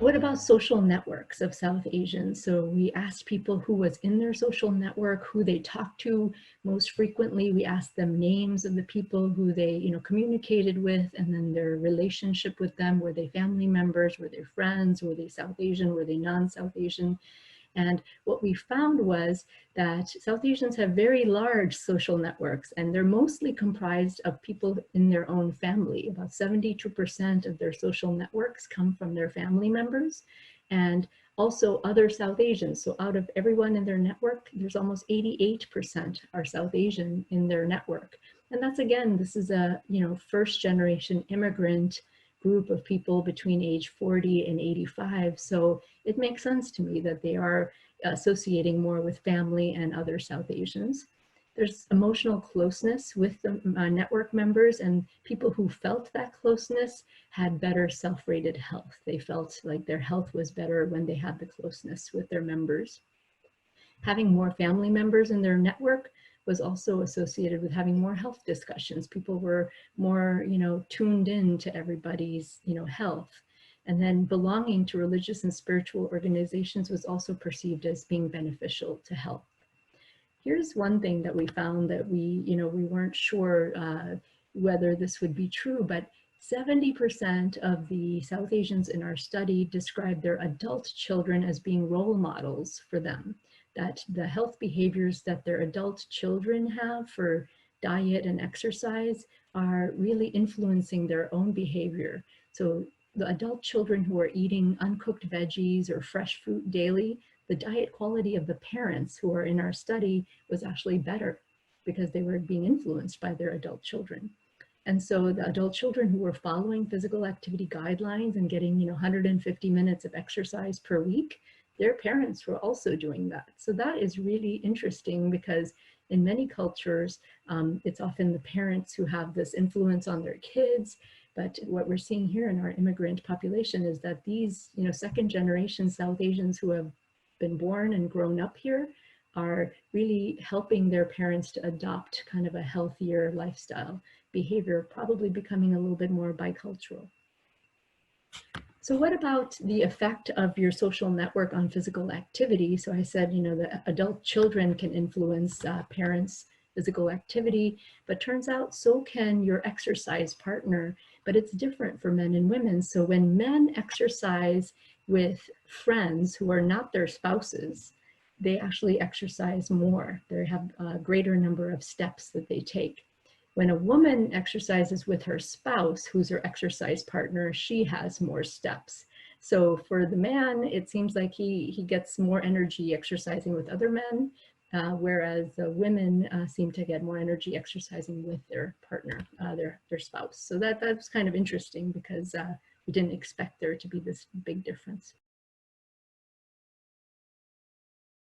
What about social networks of South Asians? So we asked people who was in their social network, who they talked to most frequently. We asked them names of the people who they, communicated with, and then their relationship with them. Were they family members? Were they friends? Were they South Asian? Were they non-South Asian? And what we found was that South Asians have very large social networks, and they're mostly comprised of people in their own family. About 72% of their social networks come from their family members, and also other South Asians. So out of everyone in their network, there's almost 88% are South Asian in their network. And that's, again, this is a first generation immigrant group of people between age 40 and 85. So it makes sense to me that they are associating more with family and other South Asians. There's emotional closeness with the network members, and people who felt that closeness had better self-rated health. They felt like their health was better when they had the closeness with their members. Having more family members in their network was also associated with having more health discussions. People were more, tuned in to everybody's, health. And then belonging to religious and spiritual organizations was also perceived as being beneficial to health. Here's one thing that we found that we weren't sure whether this would be true, but 70% of the South Asians in our study described their adult children as being role models for them, that the health behaviors that their adult children have for diet and exercise are really influencing their own behavior. So the adult children who are eating uncooked veggies or fresh fruit daily, the diet quality of the parents who are in our study was actually better because they were being influenced by their adult children. And so the adult children who were following physical activity guidelines and getting 150 minutes of exercise per week, their parents were also doing that. So that is really interesting because in many cultures, it's often the parents who have this influence on their kids. But what we're seeing here in our immigrant population is that these, second generation South Asians who have been born and grown up here are really helping their parents to adopt kind of a healthier lifestyle behavior, probably becoming a little bit more bicultural. So what about the effect of your social network on physical activity? So I said, the adult children can influence parents' physical activity, but turns out so can your exercise partner, but it's different for men and women. So when men exercise with friends who are not their spouses, they actually exercise more. They have a greater number of steps that they take. When a woman exercises with her spouse, who's her exercise partner, she has more steps. So for the man, it seems like he gets more energy exercising with other men, whereas the women seem to get more energy exercising with their partner, their spouse. So that was kind of interesting because we didn't expect there to be this big difference.